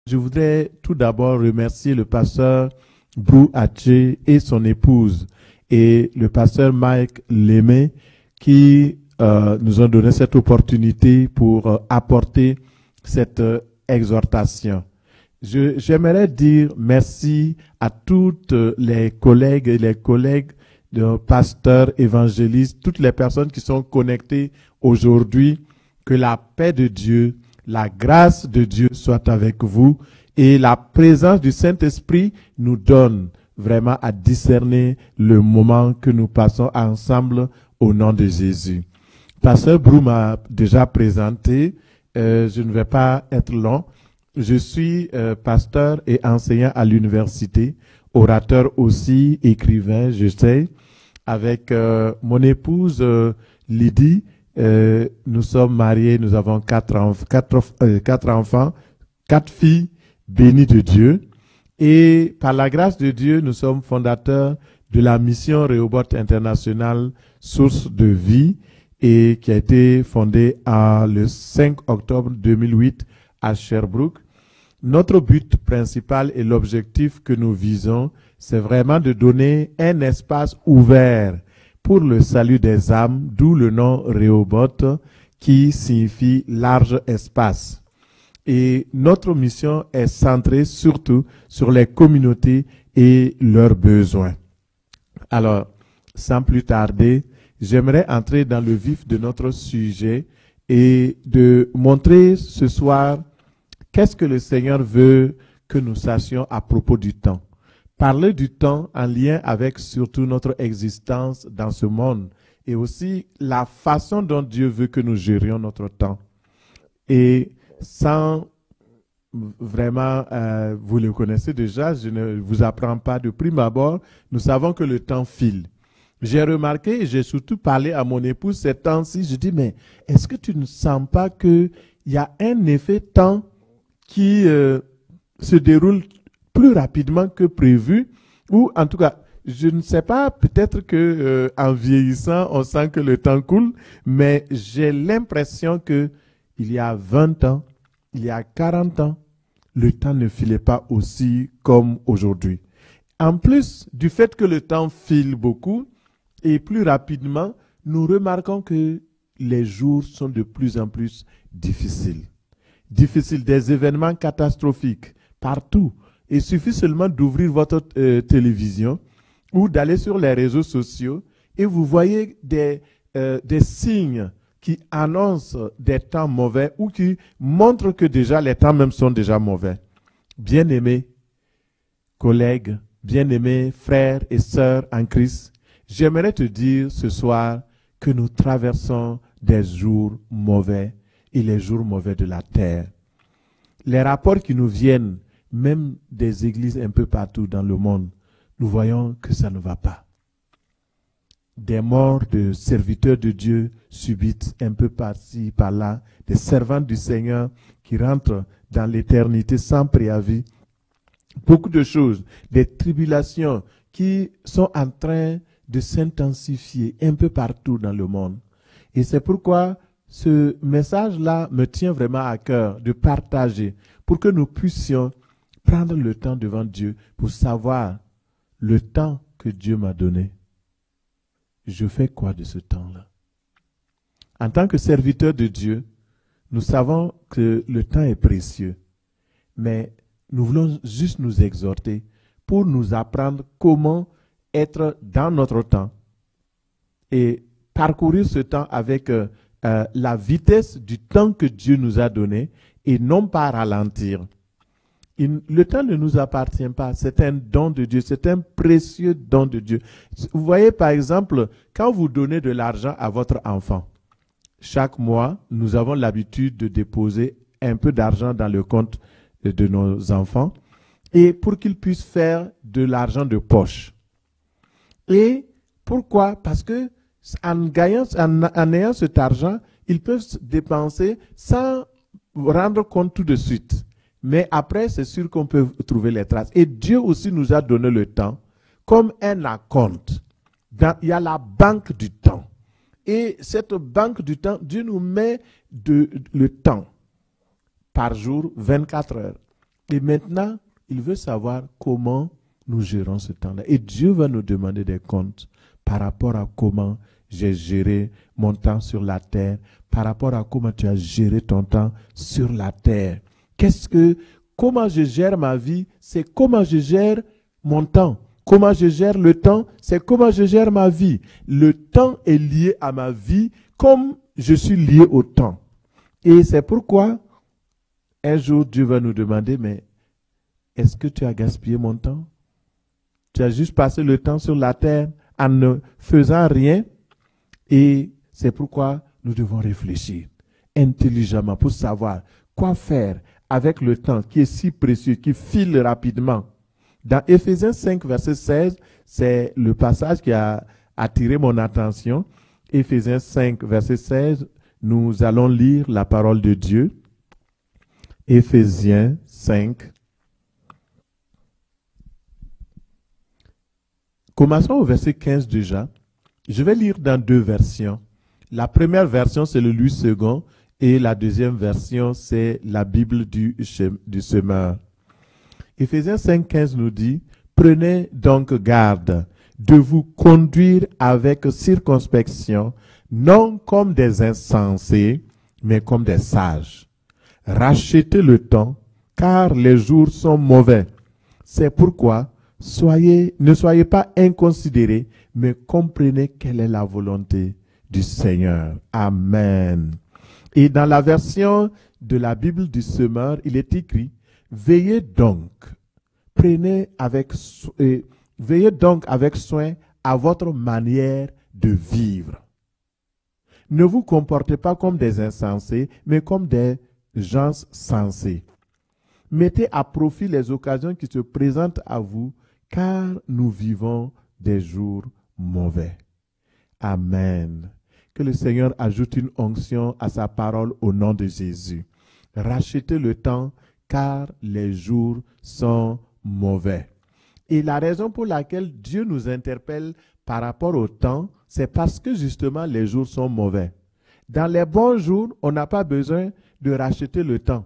Je voudrais tout d'abord remercier le pasteur Bou Atché et son épouse et le pasteur Mike Lemay qui nous ont donné cette opportunité pour apporter cette exhortation. J'aimerais dire merci à toutes les collègues et les collègues de pasteurs, évangélistes, toutes les personnes qui sont connectées aujourd'hui. Que la paix de Dieu, la grâce de Dieu soit avec vous et la présence du Saint-Esprit nous donne vraiment à discerner le moment que nous passons ensemble au nom de Jésus. Pasteur Brou m'a déjà présenté, je ne vais pas être long. Je suis pasteur et enseignant à l'université, orateur aussi, écrivain, je sais, avec mon épouse Lydie. Nous sommes mariés, nous avons quatre enfants, 4 filles bénies de Dieu. Et par la grâce de Dieu, nous sommes fondateurs de la mission Rehoboth International, source de vie, et qui a été fondée le 5 octobre 2008 à Sherbrooke. Notre but principal et l'objectif que nous visons, c'est vraiment de donner un espace ouvert pour le salut des âmes, d'où le nom Rehoboth, qui signifie large espace. Et notre mission est centrée surtout sur les communautés et leurs besoins. Alors, sans plus tarder, j'aimerais entrer dans le vif de notre sujet et de montrer ce soir qu'est-ce que le Seigneur veut que nous sachions à propos du temps. Parler du temps en lien avec surtout notre existence dans ce monde et aussi la façon dont Dieu veut que nous gérions notre temps. Et sans vraiment, vous le connaissez déjà, je ne vous apprends pas de prime abord, nous savons que le temps file. J'ai remarqué et j'ai surtout parlé à mon épouse ces temps-ci, je dis mais est-ce que tu ne sens pas qu'il y a un effet temps qui se déroule plus rapidement que prévu, ou en tout cas, je ne sais pas, peut-être que en vieillissant, on sent que le temps coule, mais j'ai l'impression que il y a 20 ans, il y a 40 ans, le temps ne filait pas aussi comme aujourd'hui. En plus du fait que le temps file beaucoup et plus rapidement, nous remarquons que les jours sont de plus en plus difficiles. Difficiles, des événements catastrophiques partout. Il suffit seulement d'ouvrir votre télévision ou d'aller sur les réseaux sociaux et vous voyez des signes qui annoncent des temps mauvais ou qui montrent que déjà les temps même sont déjà mauvais. Bien-aimés collègues, bien-aimés frères et sœurs en Christ, j'aimerais te dire ce soir que nous traversons des jours mauvais et les jours mauvais de la terre. Les rapports qui nous viennent même des églises un peu partout dans le monde, nous voyons que ça ne va pas. Des morts de serviteurs de Dieu subites un peu par-ci, par-là, des servants du Seigneur qui rentrent dans l'éternité sans préavis. Beaucoup de choses, des tribulations qui sont en train de s'intensifier un peu partout dans le monde. Et c'est pourquoi ce message-là me tient vraiment à cœur de partager pour que nous puissions prendre le temps devant Dieu pour savoir le temps que Dieu m'a donné. Je fais quoi de ce temps-là? En tant que serviteur de Dieu, nous savons que le temps est précieux, mais nous voulons juste nous exhorter pour nous apprendre comment être dans notre temps et parcourir ce temps avec la vitesse du temps que Dieu nous a donné et non pas ralentir. Le temps ne nous appartient pas, c'est un don de Dieu, c'est un précieux don de Dieu. Vous voyez par exemple, quand vous donnez de l'argent à votre enfant, chaque mois, nous avons l'habitude de déposer un peu d'argent dans le compte de nos enfants et pour qu'ils puissent faire de l'argent de poche. Et pourquoi? Parce que en ayant cet argent, ils peuvent se dépenser sans rendre compte tout de suite. Mais après, c'est sûr qu'on peut trouver les traces. Et Dieu aussi nous a donné le temps comme un acompte. Il y a la banque du temps. Et cette banque du temps, Dieu nous met le temps par jour, 24 heures. Et maintenant, il veut savoir comment nous gérons ce temps-là. Et Dieu va nous demander des comptes par rapport à comment j'ai géré mon temps sur la terre, par rapport à comment tu as géré ton temps sur la terre. Comment je gère ma vie, c'est comment je gère mon temps. Comment je gère le temps, c'est comment je gère ma vie. Le temps est lié à ma vie comme je suis lié au temps. Et c'est pourquoi un jour Dieu va nous demander, mais est-ce que tu as gaspillé mon temps? Tu as juste passé le temps sur la terre en ne faisant rien. Et c'est pourquoi nous devons réfléchir intelligemment pour savoir quoi faire avec le temps qui est si précieux, qui file rapidement. Dans Éphésiens 5, verset 16, c'est le passage qui a attiré mon attention. Éphésiens 5, verset 16, nous allons lire la parole de Dieu. Éphésiens 5. Commençons au verset 15 déjà. Je vais lire dans deux versions. La première version, c'est le Louis II, et la deuxième version, c'est la Bible du semeur. Éphésiens 5, 15 nous dit, « Prenez donc garde de vous conduire avec circonspection, non comme des insensés, mais comme des sages. Rachetez le temps, car les jours sont mauvais. C'est pourquoi ne soyez pas inconsidérés, mais comprenez quelle est la volonté du Seigneur. » Amen. Et dans la version de la Bible du semeur, il est écrit, « Veillez donc avec soin à votre manière de vivre. Ne vous comportez pas comme des insensés, mais comme des gens sensés. Mettez à profit les occasions qui se présentent à vous, car nous vivons des jours mauvais. » Amen. Que le Seigneur ajoute une onction à sa parole au nom de Jésus. Rachetez le temps, car les jours sont mauvais. Et la raison pour laquelle Dieu nous interpelle par rapport au temps, c'est parce que justement les jours sont mauvais. Dans les bons jours, on n'a pas besoin de racheter le temps.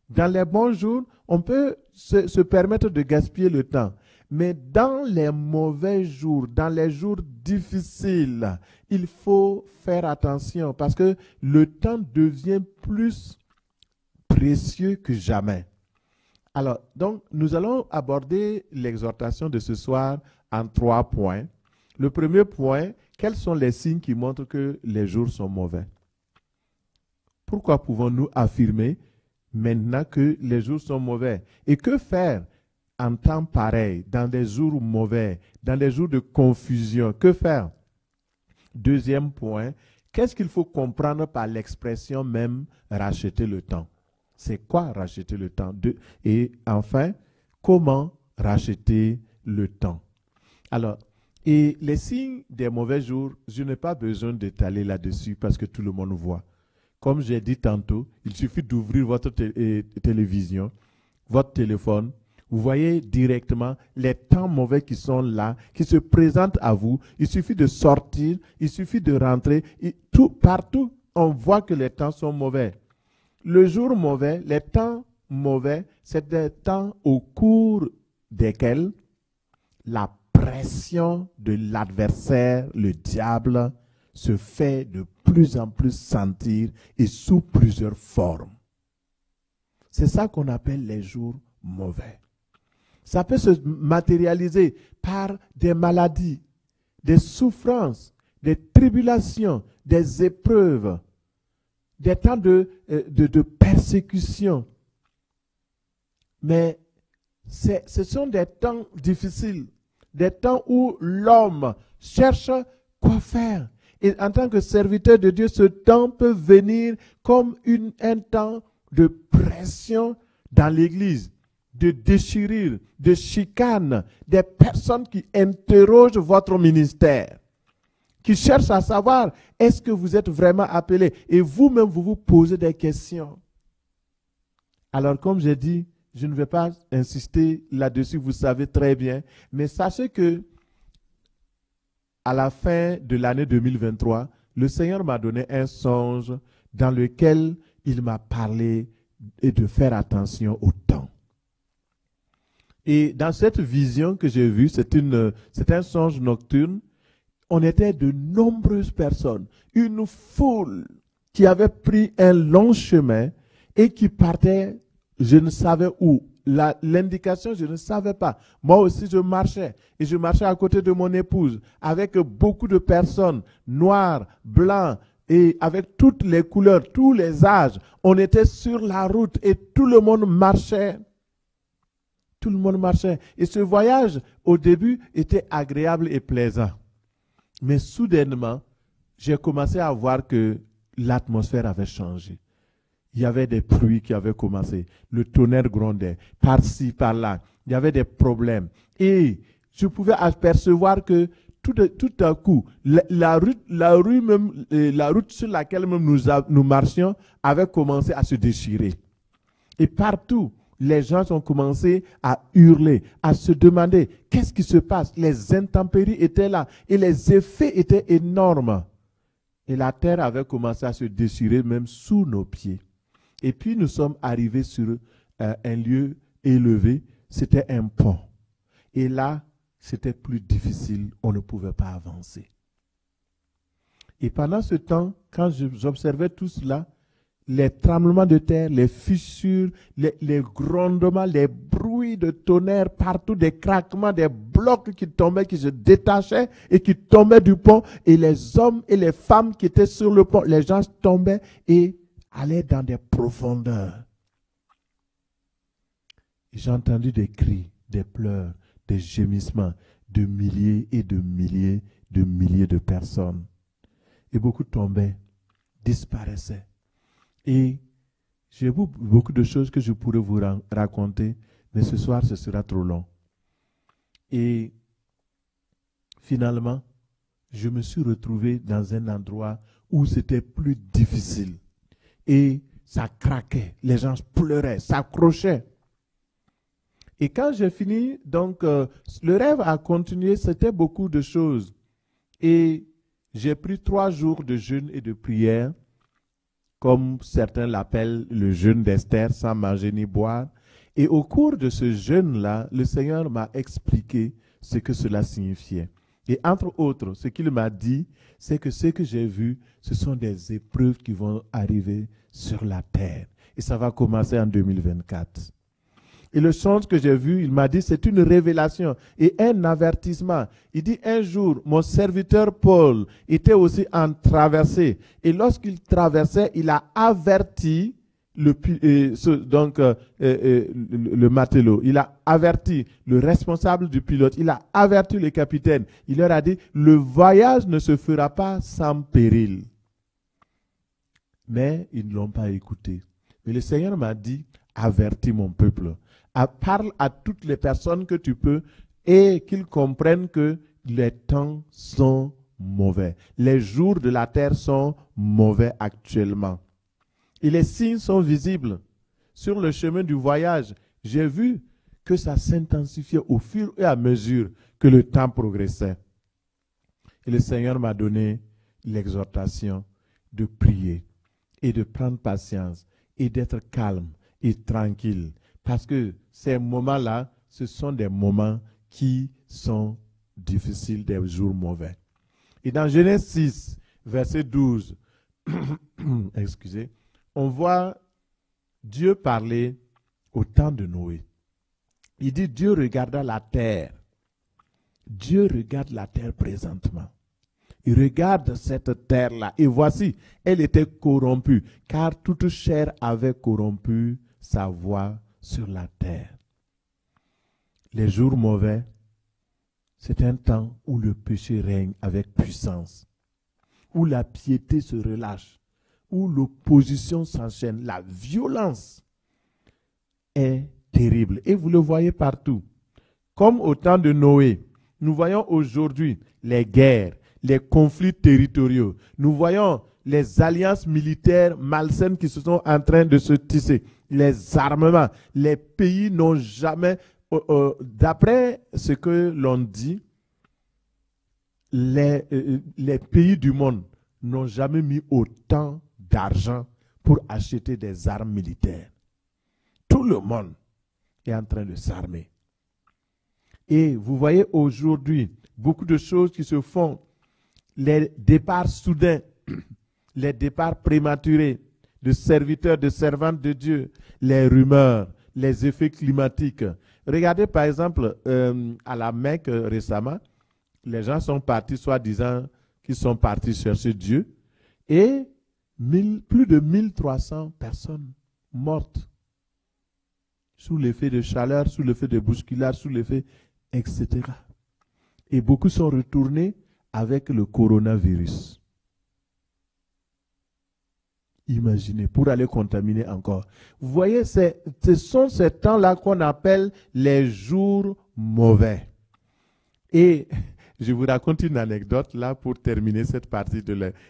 Dans les bons jours, on peut se permettre de gaspiller le temps. Mais dans les mauvais jours, dans les jours difficiles, il faut faire attention parce que le temps devient plus précieux que jamais. Alors, donc, nous allons aborder l'exhortation de ce soir en 3 points. Le premier point, quels sont les signes qui montrent que les jours sont mauvais? Pourquoi pouvons-nous affirmer maintenant que les jours sont mauvais? Et que faire en temps pareil, dans des jours mauvais, dans des jours de confusion? Que faire? Deuxième point, qu'est-ce qu'il faut comprendre par l'expression même « racheter le temps » ? C'est quoi racheter le temps? Et enfin, comment racheter le temps? Alors, et les signes des mauvais jours, je n'ai pas besoin d'étaler là-dessus parce que tout le monde voit. Comme j'ai dit tantôt, il suffit d'ouvrir votre télévision, votre téléphone. Vous voyez directement les temps mauvais qui sont là, qui se présentent à vous. Il suffit de sortir, il suffit de rentrer. Partout, on voit que les temps sont mauvais. Le jour mauvais, les temps mauvais, c'est des temps au cours desquels la pression de l'adversaire, le diable, se fait de plus en plus sentir et sous plusieurs formes. C'est ça qu'on appelle les jours mauvais. Ça peut se matérialiser par des maladies, des souffrances, des tribulations, des épreuves, des temps de persécution. Mais ce sont des temps difficiles, des temps où l'homme cherche quoi faire. Et en tant que serviteur de Dieu, ce temps peut venir comme un temps de pression dans l'Église, de déchirure, de chicane, des personnes qui interrogent votre ministère, qui cherchent à savoir est-ce que vous êtes vraiment appelé, et vous-même vous vous posez des questions. Alors comme j'ai dit, je ne vais pas insister là-dessus, vous savez très bien, mais sachez que à la fin de l'année 2023, le Seigneur m'a donné un songe dans lequel il m'a parlé et de faire attention au temps. Et dans cette vision que j'ai vue, c'est un songe nocturne, on était de nombreuses personnes, une foule qui avait pris un long chemin et qui partait, je ne savais où. L'indication, je ne savais pas. Moi aussi, je marchais. Et je marchais à côté de mon épouse avec beaucoup de personnes, noirs, blancs, et avec toutes les couleurs, tous les âges. On était sur la route et tout le monde marchait. Tout le monde marchait. Et ce voyage, au début, était agréable et plaisant. Mais soudainement, j'ai commencé à voir que l'atmosphère avait changé. Il y avait des pluies qui avaient commencé. Le tonnerre grondait. Par-ci, par-là. Il y avait des problèmes. Et je pouvais apercevoir que tout à coup, la route sur laquelle même nous marchions avait commencé à se déchirer. Et partout, les gens ont commencé à hurler, à se demander qu'est-ce qui se passe. Les intempéries étaient là et les effets étaient énormes. Et la terre avait commencé à se déchirer même sous nos pieds. Et puis nous sommes arrivés sur un lieu élevé, c'était un pont. Et là, c'était plus difficile, on ne pouvait pas avancer. Et pendant ce temps, quand j'observais tout cela, les tremblements de terre, les fissures, les grondements, les bruits de tonnerre partout, des craquements, des blocs qui tombaient, qui se détachaient et qui tombaient du pont. Et les hommes et les femmes qui étaient sur le pont, les gens tombaient et allaient dans des profondeurs. J'ai entendu des cris, des pleurs, des gémissements de milliers et de milliers de personnes. Et beaucoup tombaient, disparaissaient. Et j'ai beaucoup de choses que je pourrais vous raconter, mais ce soir, ce sera trop long. Et finalement, je me suis retrouvé dans un endroit où c'était plus difficile. Et ça craquait, les gens pleuraient, s'accrochaient. Et quand j'ai fini, donc, le rêve a continué, c'était beaucoup de choses. Et j'ai pris 3 jours de jeûne et de prière, comme certains l'appellent le jeûne d'Esther, sans manger ni boire. Et au cours de ce jeûne-là, le Seigneur m'a expliqué ce que cela signifiait. Et entre autres, ce qu'il m'a dit, c'est que ce que j'ai vu, ce sont des épreuves qui vont arriver sur la terre. Et ça va commencer en 2024. Et le songe que j'ai vu, il m'a dit, c'est une révélation et un avertissement. Il dit, un jour, mon serviteur Paul était aussi en traversée. Et lorsqu'il traversait, il a averti le matelot. Il a averti le responsable du pilote. Il a averti le capitaine. Il leur a dit, le voyage ne se fera pas sans péril. Mais ils ne l'ont pas écouté. Mais le Seigneur m'a dit, avertis mon peuple. Parle à toutes les personnes que tu peux et qu'ils comprennent que les temps sont mauvais. Les jours de la terre sont mauvais actuellement. Et les signes sont visibles. Sur le chemin du voyage, j'ai vu que ça s'intensifiait au fur et à mesure que le temps progressait. Et le Seigneur m'a donné l'exhortation de prier et de prendre patience et d'être calme et tranquille. Parce que ces moments-là, ce sont des moments qui sont difficiles, des jours mauvais. Et dans Genèse 6, verset 12, excusez, on voit Dieu parler au temps de Noé. Il dit, Dieu regarda la terre. Dieu regarde la terre présentement. Il regarde cette terre-là. Et voici, elle était corrompue, car toute chair avait corrompu sa voix sur la terre. Les jours mauvais, c'est un temps où le péché règne avec puissance, où la piété se relâche, où l'opposition s'enchaîne. La violence est terrible. Et vous le voyez partout. Comme au temps de Noé, nous voyons aujourd'hui les guerres, les conflits territoriaux. Nous voyons les alliances militaires malsaines qui se sont en train de se tisser. Les armements. Les pays n'ont jamais, d'après ce que l'on dit, les pays du monde n'ont jamais mis autant d'argent pour acheter des armes militaires. Tout le monde est en train de s'armer. Et vous voyez aujourd'hui beaucoup de choses qui se font. Les départs soudains, les départs prématurés de serviteurs, de servantes de Dieu, les rumeurs, les effets climatiques. Regardez par exemple à la Mecque récemment, les gens sont partis soi-disant qu'ils sont partis chercher Dieu et plus de 1300 personnes mortes sous l'effet de chaleur, sous l'effet de bousculade, sous l'effet, etc. Et beaucoup sont retournés avec le coronavirus. Imaginez, pour aller contaminer encore. Vous voyez, ce sont ces temps-là qu'on appelle les jours mauvais. Et je vous raconte une anecdote là pour terminer cette partie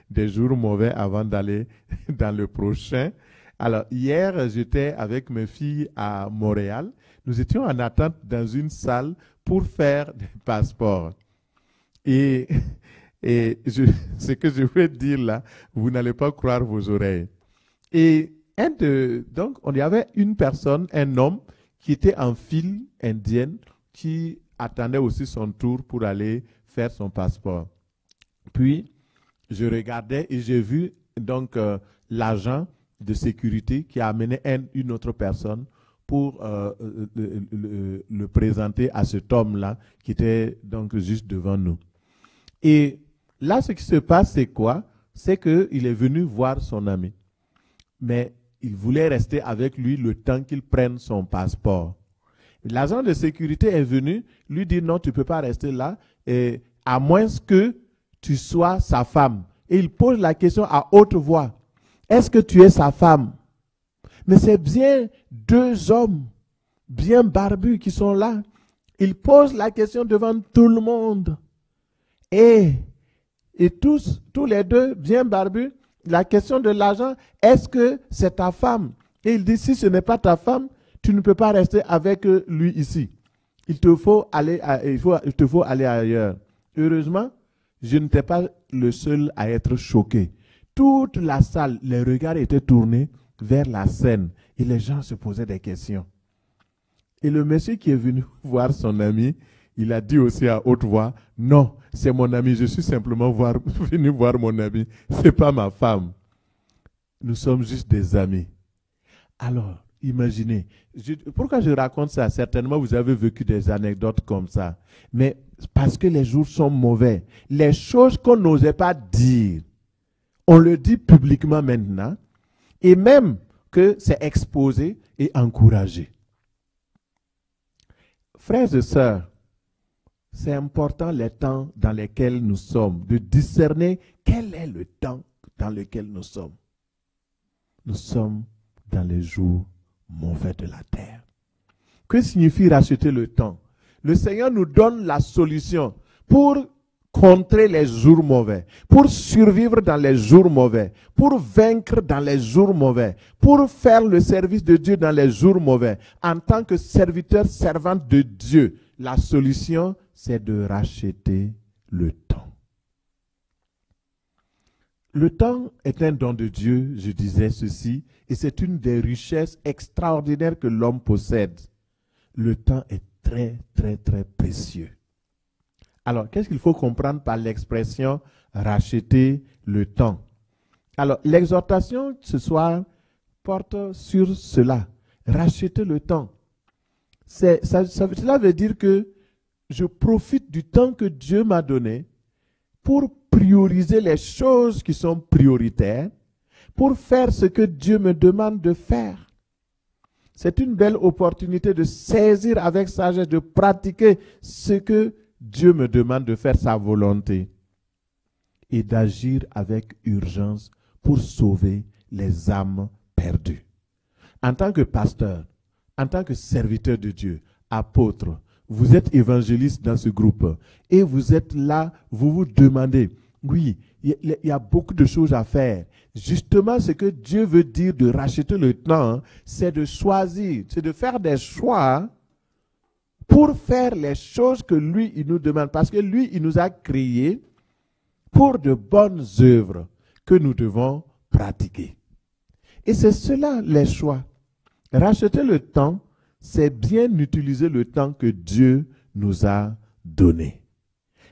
des jours mauvais avant d'aller dans le prochain. Alors, hier, j'étais avec mes filles à Montréal. Nous étions en attente dans une salle pour faire des passeports. Et ce que je vais dire là, vous n'allez pas croire vos oreilles. Et donc, on y avait une personne, un homme, qui était en file indienne, qui attendait aussi son tour pour aller faire son passeport. Puis, je regardais et j'ai vu donc l'agent de sécurité qui a amené une autre personne pour le présenter à cet homme-là qui était donc juste devant nous. Et là, ce qui se passe, c'est quoi? C'est qu'il est venu voir son ami. Mais il voulait rester avec lui le temps qu'il prenne son passeport. L'agent de sécurité est venu lui dire non, tu ne peux pas rester là, à moins que tu sois sa femme. Et il pose la question à haute voix. Est-ce que tu es sa femme? Mais c'est bien deux hommes bien barbus qui sont là. Il pose la question devant tout le monde. Et tous les deux bien barbus, la question de l'agent, est-ce que c'est ta femme? Et il dit, si ce n'est pas ta femme, tu ne peux pas rester avec lui ici. Il te faut aller ailleurs. Heureusement, je n'étais pas le seul à être choqué. Toute la salle, les regards étaient tournés vers la scène et les gens se posaient des questions. Et le monsieur qui est venu voir son ami, il a dit aussi à haute voix, non, c'est mon ami, je suis simplement venu voir mon ami, ce n'est pas ma femme. Nous sommes juste des amis. Alors, imaginez, pourquoi je raconte ça? Certainement, vous avez vécu des anecdotes comme ça. Mais parce que les jours sont mauvais. Les choses qu'on n'osait pas dire, on le dit publiquement maintenant. Et même que c'est exposé et encouragé. Frères et sœurs, c'est important les temps dans lesquels nous sommes, de discerner quel est le temps dans lequel nous sommes. Nous sommes dans les jours mauvais de la terre. Que signifie racheter le temps? Le Seigneur nous donne la solution pour contrer les jours mauvais, pour survivre dans les jours mauvais, pour vaincre dans les jours mauvais, pour faire le service de Dieu dans les jours mauvais. En tant que serviteur, servante de Dieu, la solution, c'est de racheter le temps. Le temps est un don de Dieu, je disais ceci, et c'est une des richesses extraordinaires que l'homme possède. Le temps est très, très, très précieux. Alors, qu'est-ce qu'il faut comprendre par l'expression « racheter le temps » ? Alors, l'exhortation ce soir porte sur cela. Racheter le temps. Cela veut dire que je profite du temps que Dieu m'a donné pour prioriser les choses qui sont prioritaires, pour faire ce que Dieu me demande de faire. C'est une belle opportunité de saisir avec sagesse, de pratiquer ce que Dieu me demande de faire, sa volonté, et d'agir avec urgence pour sauver les âmes perdues. En tant que pasteur, en tant que serviteur de Dieu, apôtre, vous êtes évangéliste dans ce groupe et vous êtes là, vous vous demandez, oui, il y a beaucoup de choses à faire. Justement, ce que Dieu veut dire de racheter le temps, c'est de choisir, c'est de faire des choix pour faire les choses que lui, il nous demande. Parce que lui, il nous a créés pour de bonnes œuvres que nous devons pratiquer. Et c'est cela les choix. Racheter le temps, c'est bien utiliser le temps que Dieu nous a donné.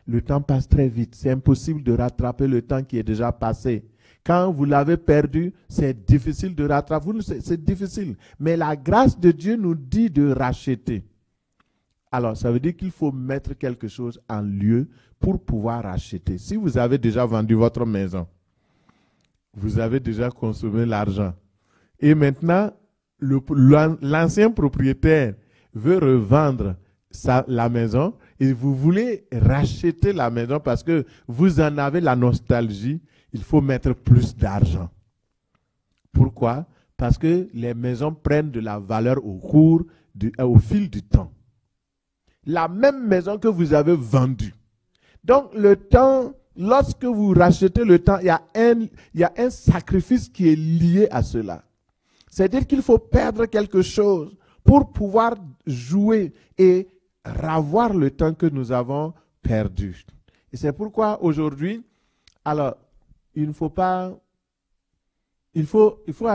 Le temps passe très vite. C'est impossible de rattraper le temps qui est déjà passé. Quand vous l'avez perdu, c'est difficile de rattraper. C'est difficile. Mais la grâce de Dieu nous dit de racheter. Alors, ça veut dire qu'il faut mettre quelque chose en lieu pour pouvoir racheter. Si vous avez déjà vendu votre maison, vous avez déjà consommé l'argent. Et maintenant, l'ancien propriétaire veut revendre la maison et vous voulez racheter la maison parce que vous en avez la nostalgie, il faut mettre plus d'argent. Pourquoi? Parce que les maisons prennent de la valeur au fil du temps. La même maison que vous avez vendue. Donc le temps, lorsque vous rachetez le temps, il y a un sacrifice qui est lié à cela. C'est-à-dire qu'il faut perdre quelque chose pour pouvoir jouer et ravoir le temps que nous avons perdu. Et c'est pourquoi aujourd'hui, alors, il faut à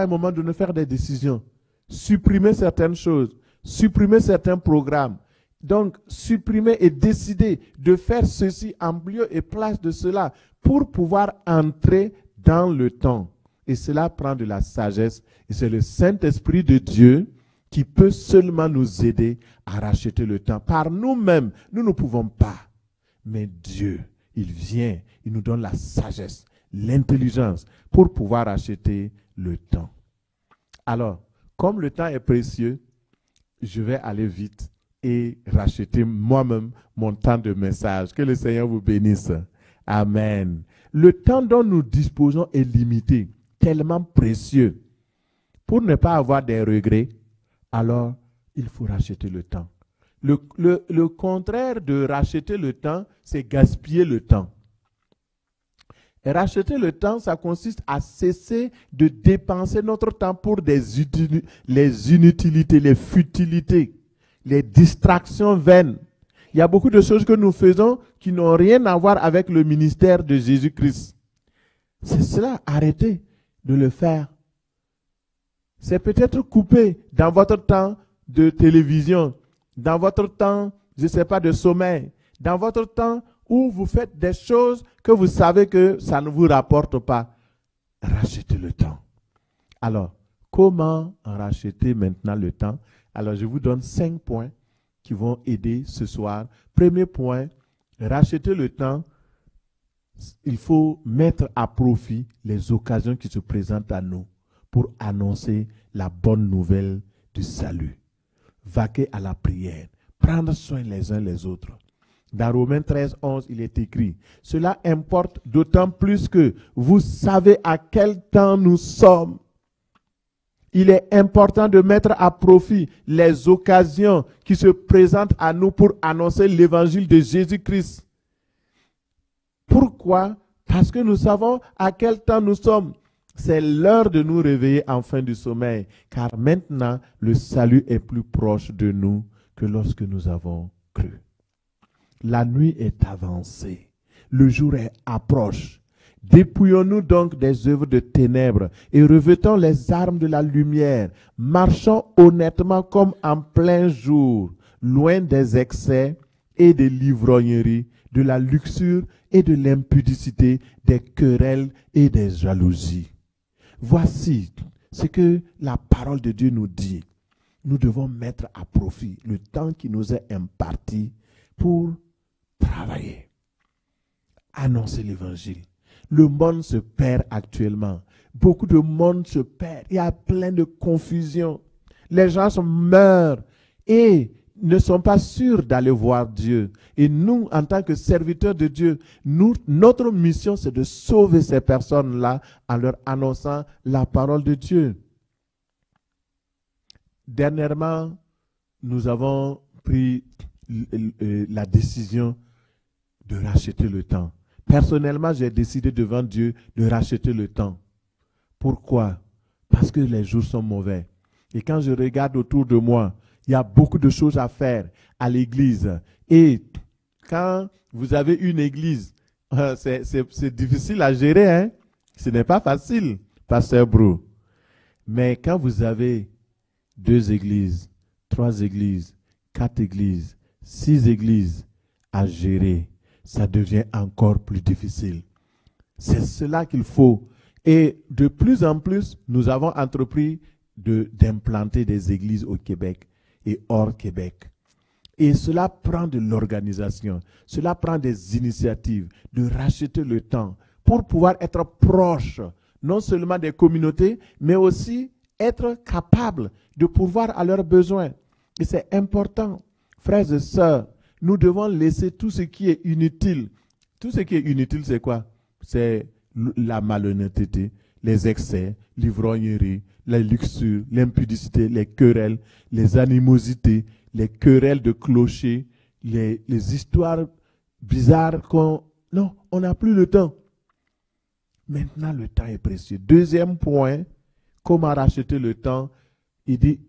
un moment donné faire des décisions, supprimer certaines choses, supprimer certains programmes. Donc, supprimer et décider de faire ceci en lieu et place de cela pour pouvoir entrer dans le temps. Et cela prend de la sagesse. Et c'est le Saint-Esprit de Dieu qui peut seulement nous aider à racheter le temps. Par nous-mêmes, nous ne pouvons pas. Mais Dieu, il vient, il nous donne la sagesse, l'intelligence pour pouvoir racheter le temps. Alors, comme le temps est précieux, je vais aller vite et racheter moi-même mon temps de message. Que le Seigneur vous bénisse. Amen. Le temps dont nous disposons est limité, tellement précieux. Pour ne pas avoir des regrets, alors il faut racheter le temps. Le contraire de racheter le temps, c'est gaspiller le temps. Et racheter le temps, ça consiste à cesser de dépenser notre temps pour les inutilités, les futilités, les distractions vaines. Il y a beaucoup de choses que nous faisons qui n'ont rien à voir avec le ministère de Jésus-Christ. C'est cela, arrêtez de le faire. C'est peut-être coupé dans votre temps de télévision, dans votre temps, je ne sais pas, de sommeil, dans votre temps où vous faites des choses que vous savez que ça ne vous rapporte pas. Rachetez le temps. Alors, comment racheter maintenant le temps? Alors, je vous donne 5 points qui vont aider ce soir. Premier point, racheter le temps. Il faut mettre à profit les occasions qui se présentent à nous pour annoncer la bonne nouvelle du salut. Vaquer à la prière, prendre soin les uns les autres. Dans Romains 13, 11, il est écrit, « Cela importe d'autant plus que vous savez à quel temps nous sommes. » Il est important de mettre à profit les occasions qui se présentent à nous pour annoncer l'évangile de Jésus-Christ. Pourquoi? Parce que nous savons à quel temps nous sommes. C'est l'heure de nous réveiller en fin du sommeil, car maintenant le salut est plus proche de nous que lorsque nous avons cru. La nuit est avancée, le jour approche. Dépouillons-nous donc des œuvres de ténèbres et revêtons les armes de la lumière. Marchons honnêtement comme en plein jour, loin des excès et des l'ivrognerie, de la luxure et de l'impudicité, des querelles et des jalousies. Voici ce que la parole de Dieu nous dit. Nous devons mettre à profit le temps qui nous est imparti pour travailler, annoncer l'évangile. Le monde se perd actuellement. Beaucoup de monde se perd. Il y a plein de confusion. Les gens meurent et ne sont pas sûrs d'aller voir Dieu. Et nous, en tant que serviteurs de Dieu, notre mission, c'est de sauver ces personnes-là en leur annonçant la parole de Dieu. Dernièrement, nous avons pris la décision de racheter le temps. Personnellement, j'ai décidé devant Dieu de racheter le temps. Pourquoi? Parce que les jours sont mauvais. Et quand je regarde autour de moi, il y a beaucoup de choses à faire à l'église. Et quand vous avez une église, c'est difficile à gérer, hein? Ce n'est pas facile, Pasteur Brou. Mais quand vous avez 2 églises, 3 églises, 4 églises, 6 églises à gérer, ça devient encore plus difficile. C'est cela qu'il faut. Et de plus en plus, nous avons entrepris d'implanter des églises au Québec et hors Québec. Et cela prend de l'organisation, cela prend des initiatives, de racheter le temps pour pouvoir être proche, non seulement des communautés, mais aussi être capable de pourvoir à leurs besoins. Et c'est important, frères et sœurs, nous devons laisser tout ce qui est inutile. Tout ce qui est inutile, c'est quoi? C'est la malhonnêteté, les excès, l'ivrognerie, la luxure, l'impudicité, les querelles, les animosités, les querelles de clochers, les histoires bizarres Non, on n'a plus le temps. Maintenant, le temps est précieux. Deuxième point, comment racheter le temps? Il dit,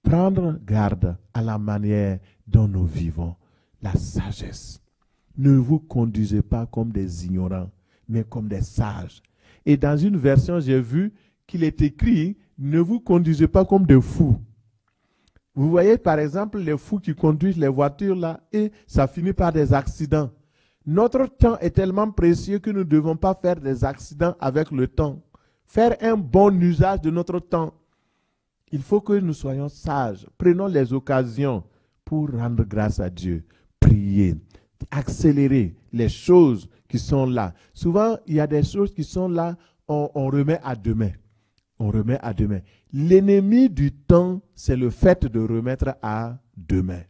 prendre garde à la manière dont nous vivons. La sagesse. Ne vous conduisez pas comme des ignorants, mais comme des sages. Et dans une version, j'ai vu qu'il est écrit, ne vous conduisez pas comme des fous. Vous voyez, par exemple, les fous qui conduisent les voitures là, et ça finit par des accidents. Notre temps est tellement précieux que nous ne devons pas faire des accidents avec le temps. Faire un bon usage de notre temps. Il faut que nous soyons sages. Prenons les occasions pour rendre grâce à Dieu. Prier. Accélérer les choses qui sont là. Souvent, il y a des choses qui sont là, on remet à demain. On remet à demain. L'ennemi du temps, c'est le fait de remettre à demain.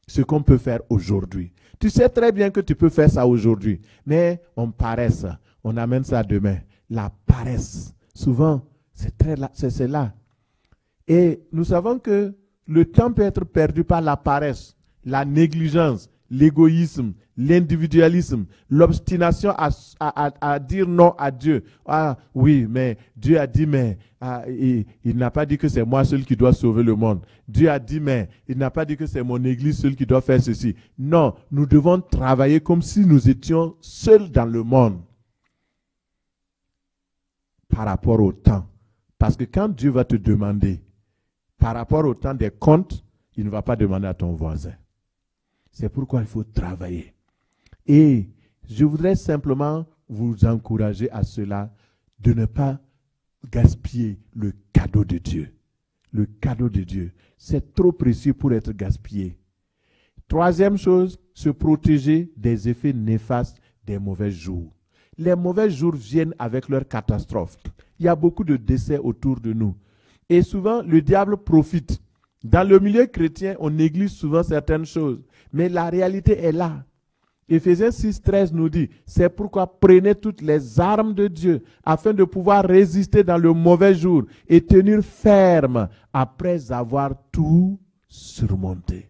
Ce qu'on peut faire aujourd'hui. Tu sais très bien que tu peux faire ça aujourd'hui, mais on paresse, on amène ça demain. La paresse, souvent, c'est là. Et nous savons que le temps peut être perdu par la paresse, la négligence, l'égoïsme, l'individualisme, l'obstination à dire non à Dieu. Ah oui, mais Dieu a dit, mais il n'a pas dit que c'est moi seul qui dois sauver le monde. Dieu a dit, mais il n'a pas dit que c'est mon église seule qui doit faire ceci. Non, nous devons travailler comme si nous étions seuls dans le monde par rapport au temps. Parce que quand Dieu va te demander par rapport au temps des comptes, il ne va pas demander à ton voisin. C'est pourquoi il faut travailler. Et je voudrais simplement vous encourager à cela, de ne pas gaspiller le cadeau de Dieu. Le cadeau de Dieu. C'est trop précieux pour être gaspillé. Troisième chose, se protéger des effets néfastes des mauvais jours. Les mauvais jours viennent avec leurs catastrophes. Il y a beaucoup de décès autour de nous. Et souvent, le diable profite. Dans le milieu chrétien, on néglige souvent certaines choses. Mais la réalité est là. Éphésiens 6:13 nous dit, c'est pourquoi prenez toutes les armes de Dieu afin de pouvoir résister dans le mauvais jour et tenir ferme après avoir tout surmonté.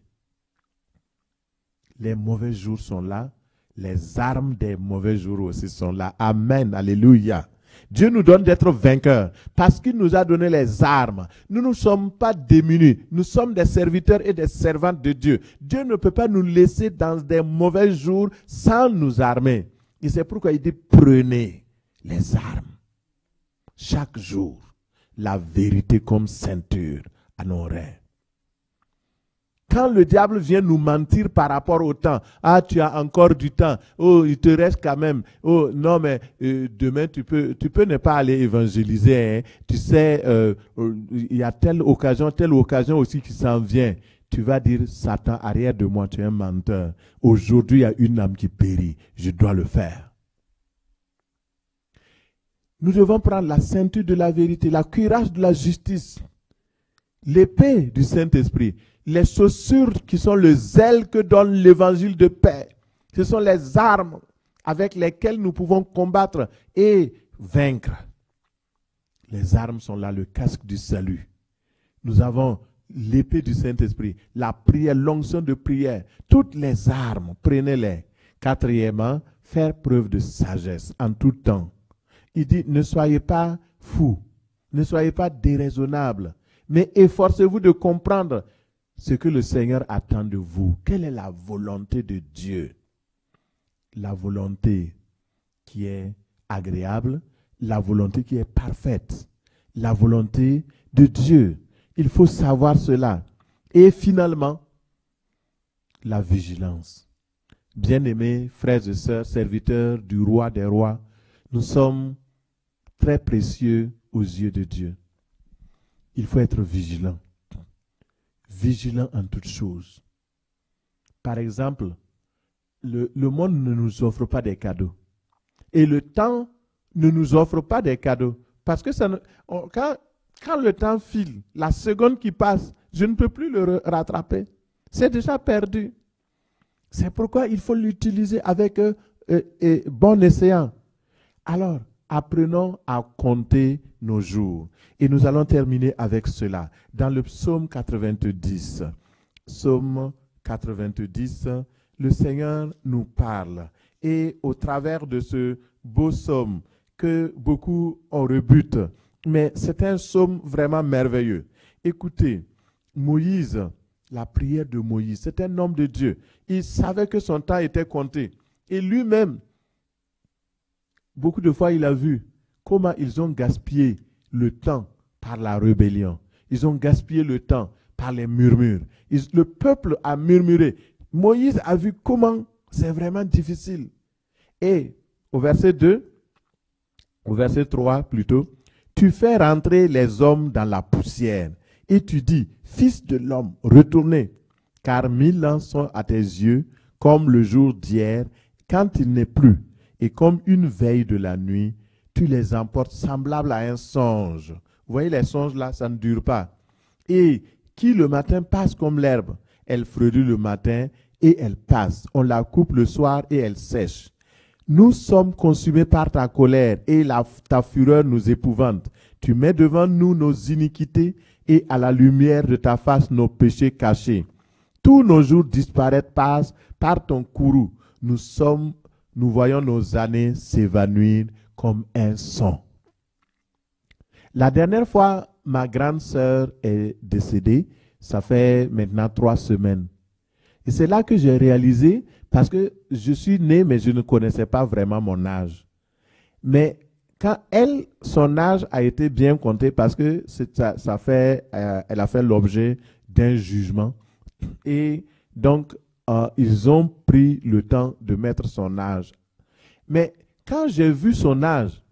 Les mauvais jours sont là, les armes des mauvais jours aussi sont là. Amen, alléluia. Dieu nous donne d'être vainqueurs parce qu'il nous a donné les armes. Nous ne sommes pas démunis. Nous sommes des serviteurs et des servantes de Dieu. Dieu ne peut pas nous laisser dans des mauvais jours sans nous armer. Et c'est pourquoi il dit prenez les armes. Chaque jour, la vérité comme ceinture à nos reins. Quand le diable vient nous mentir par rapport au temps, ah, tu as encore du temps, oh, il te reste quand même, oh, non, mais demain, tu peux ne pas aller évangéliser, hein. Tu sais, il y a telle occasion aussi qui s'en vient. Tu vas dire, Satan, arrière de moi, tu es un menteur. Aujourd'hui, il y a une âme qui périt, je dois le faire. Nous devons prendre la ceinture de la vérité, la cuirasse de la justice, l'épée du Saint-Esprit. Les chaussures qui sont le zèle que donne l'évangile de paix. Ce sont les armes avec lesquelles nous pouvons combattre et vaincre. Les armes sont là, le casque du salut. Nous avons l'épée du Saint-Esprit, la prière, l'onction de prière. Toutes les armes, prenez-les. Quatrièmement, faire preuve de sagesse en tout temps. Il dit, ne soyez pas fous, ne soyez pas déraisonnables, mais efforcez-vous de comprendre ce que le Seigneur attend de vous. Quelle est la volonté de Dieu? La volonté qui est agréable, la volonté qui est parfaite, la volonté de Dieu. Il faut savoir cela. Et finalement, la vigilance. Bien-aimés frères et sœurs, serviteurs du roi des rois, nous sommes très précieux aux yeux de Dieu. Il faut être vigilant. Vigilant en toutes choses. Par exemple, le monde ne nous offre pas des cadeaux. Et le temps ne nous offre pas des cadeaux. Parce que quand le temps file, la seconde qui passe, je ne peux plus le rattraper. C'est déjà perdu. C'est pourquoi il faut l'utiliser avec bon escient. Alors, apprenons à compter nos jours. Et nous allons terminer avec cela. Dans le psaume 90, psaume 90, le Seigneur nous parle. Et au travers de ce beau psaume que beaucoup on rebute, mais c'est un psaume vraiment merveilleux. Écoutez, Moïse, la prière de Moïse, c'est un homme de Dieu. Il savait que son temps était compté. Et lui-même, beaucoup de fois, il a vu comment ils ont gaspillé le temps par la rébellion. Ils ont gaspillé le temps par les murmures. Le peuple a murmuré. Moïse a vu comment c'est vraiment difficile. Et au verset 2, au verset 3 plutôt, tu fais rentrer les hommes dans la poussière. Et tu dis, fils de l'homme, retournez, car 1000 ans sont à tes yeux comme le jour d'hier, quand il n'est plus, et comme une veille de la nuit, tu les emportes semblables à un songe. Vous voyez, les songes là, ça ne dure pas. Et qui le matin passe comme l'herbe, elle fleurit le matin et elle passe. On la coupe le soir et elle sèche. Nous sommes consumés par ta colère et ta fureur nous épouvante. Tu mets devant nous nos iniquités et à la lumière de ta face nos péchés cachés. Tous nos jours disparaissent par ton courroux. Nous voyons nos années s'évanouir comme un son. La dernière fois, ma grande sœur est décédée. Ça fait maintenant 3 semaines. Et c'est là que j'ai réalisé, parce que je suis né, mais je ne connaissais pas vraiment mon âge. Mais quand son âge a été bien compté, parce que elle a fait l'objet d'un jugement. Et donc, ils ont pris le temps de mettre son âge. Mais quand j'ai vu son âge,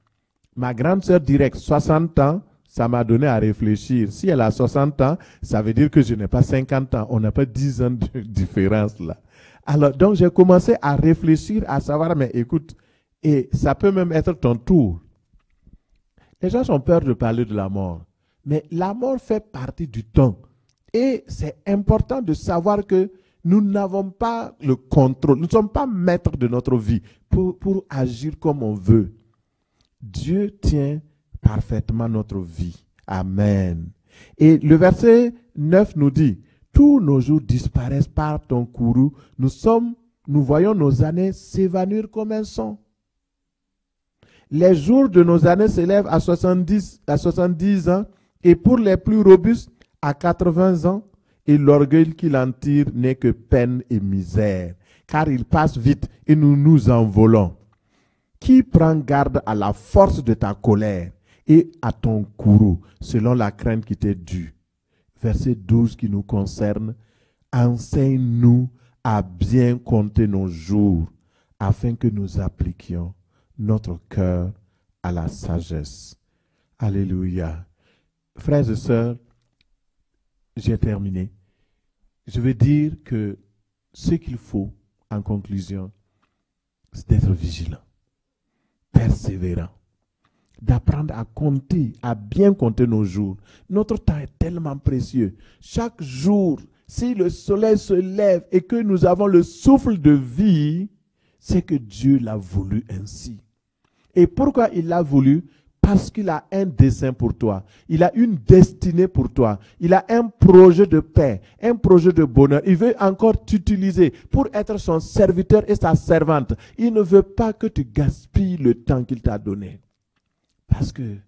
ma grande sœur directe, 60 ans, ça m'a donné à réfléchir. Si elle a 60 ans, ça veut dire que je n'ai pas 50 ans. On n'a pas 10 ans de différence là. Alors, donc j'ai commencé à réfléchir, à savoir, mais écoute, et ça peut même être ton tour. Les gens ont peur de parler de la mort. Mais la mort fait partie du temps. Et c'est important de savoir que nous n'avons pas le contrôle. Nous ne sommes pas maîtres de notre vie pour agir comme on veut. Dieu tient parfaitement notre vie. Amen. Et le verset 9 nous dit, tous nos jours disparaissent par ton courroux. Nous voyons nos années s'évanouir comme un son. Les jours de nos années s'élèvent à 70 ans et pour les plus robustes à 80 ans. Et l'orgueil qui l'en tire n'est que peine et misère. Car il passe vite et nous nous envolons. Qui prend garde à la force de ta colère et à ton courroux, selon la crainte qui t'est due. Verset 12 qui nous concerne. Enseigne-nous à bien compter nos jours, afin que nous appliquions notre cœur à la sagesse. Alléluia. Frères et sœurs, j'ai terminé. Je veux dire que ce qu'il faut, en conclusion, c'est d'être vigilant, persévérant, d'apprendre à compter, à bien compter nos jours. Notre temps est tellement précieux. Chaque jour, si le soleil se lève et que nous avons le souffle de vie, c'est que Dieu l'a voulu ainsi. Et pourquoi il l'a voulu? Parce qu'il a un dessein pour toi. Il a une destinée pour toi. Il a un projet de paix, un projet de bonheur. Il veut encore t'utiliser pour être son serviteur et sa servante. Il ne veut pas que tu gaspilles le temps qu'il t'a donné. Parce que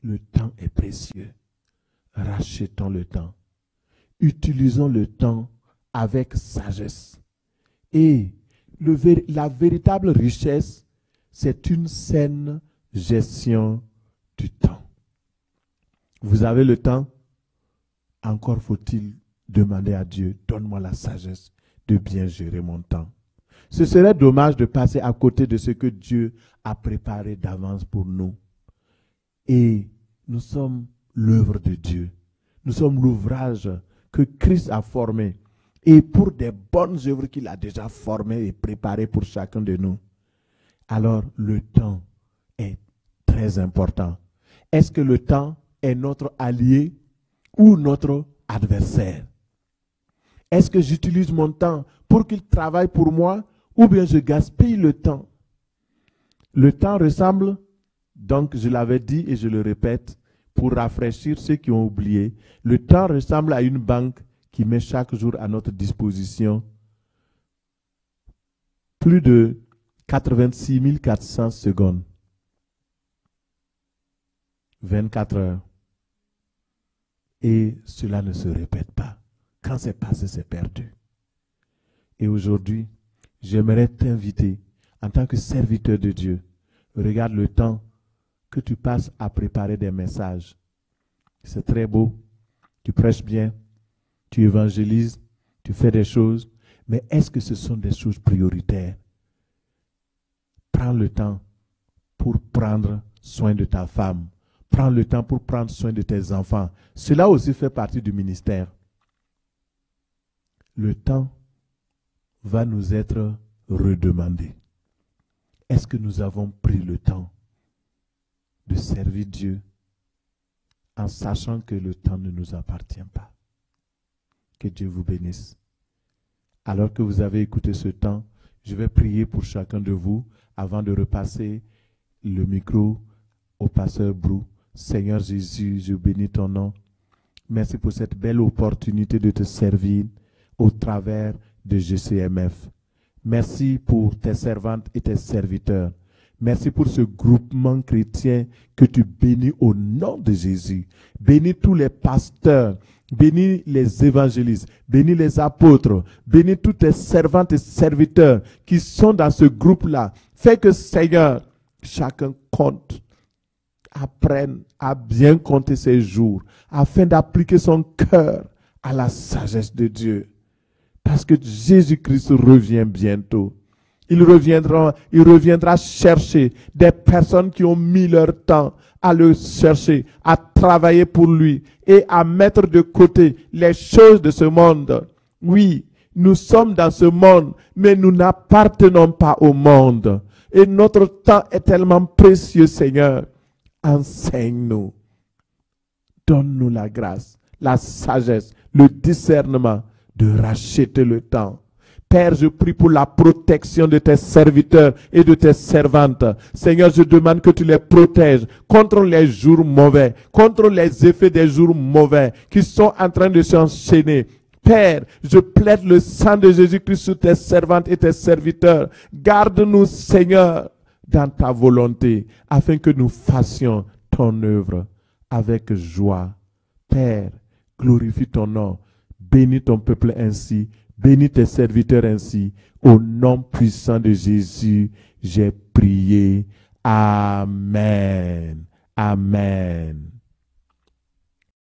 le temps est précieux. Rachetons le temps. Utilisons le temps avec sagesse. Et la véritable richesse, c'est une saine gestion du temps. Vous avez le temps? Encore faut-il demander à Dieu, donne-moi la sagesse de bien gérer mon temps. Ce serait dommage de passer à côté de ce que Dieu a préparé d'avance pour nous. Et nous sommes l'œuvre de Dieu. Nous sommes l'ouvrage que Christ a formé. Et pour des bonnes œuvres qu'il a déjà formées et préparées pour chacun de nous. Alors, le temps est très important. Est-ce que le temps est notre allié ou notre adversaire? Est-ce que j'utilise mon temps pour qu'il travaille pour moi ou bien je gaspille le temps? Le temps ressemble, donc je l'avais dit et je le répète, pour rafraîchir ceux qui ont oublié, le temps ressemble à une banque qui met chaque jour à notre disposition plus de 86 400 secondes. 24 heures. Et cela ne se répète pas. Quand c'est passé, c'est perdu. Et aujourd'hui, j'aimerais t'inviter, en tant que serviteur de Dieu, regarde le temps que tu passes à préparer des messages. C'est très beau, tu prêches bien, tu évangélises, tu fais des choses, mais est-ce que ce sont des choses prioritaires? Prends le temps pour prendre soin de ta femme. Prends le temps pour prendre soin de tes enfants. Cela aussi fait partie du ministère. Le temps va nous être redemandé. Est-ce que nous avons pris le temps de servir Dieu en sachant que le temps ne nous appartient pas? Que Dieu vous bénisse. Alors que vous avez écouté ce temps, je vais prier pour chacun de vous avant de repasser le micro au pasteur Brou. Seigneur Jésus, je bénis ton nom. Merci pour cette belle opportunité de te servir au travers de GCMF. Merci pour tes servantes et tes serviteurs. Merci pour ce groupement chrétien que tu bénis au nom de Jésus. Bénis tous les pasteurs, bénis les évangélistes, bénis les apôtres, bénis tous tes servantes et serviteurs qui sont dans ce groupe-là. Fais que, Seigneur, chacun compte, apprenne à bien compter ses jours, afin d'appliquer son cœur à la sagesse de Dieu. Parce que Jésus-Christ revient bientôt. Il reviendra chercher des personnes qui ont mis leur temps à le chercher, à travailler pour lui et à mettre de côté les choses de ce monde. Oui, nous sommes dans ce monde, mais nous n'appartenons pas au monde. Et notre temps est tellement précieux, Seigneur. Enseigne-nous. Donne-nous la grâce, la sagesse, le discernement de racheter le temps. Père, je prie pour la protection de tes serviteurs et de tes servantes. Seigneur, je demande que tu les protèges contre les jours mauvais, contre les effets des jours mauvais qui sont en train de s'enchaîner. Père, je plaide le sang de Jésus-Christ sur tes servantes et tes serviteurs. Garde-nous, Seigneur, dans ta volonté, afin que nous fassions ton œuvre avec joie. Père, glorifie ton nom. Bénis ton peuple ainsi. Bénis tes serviteurs ainsi. Au nom puissant de Jésus, j'ai prié. Amen. Amen.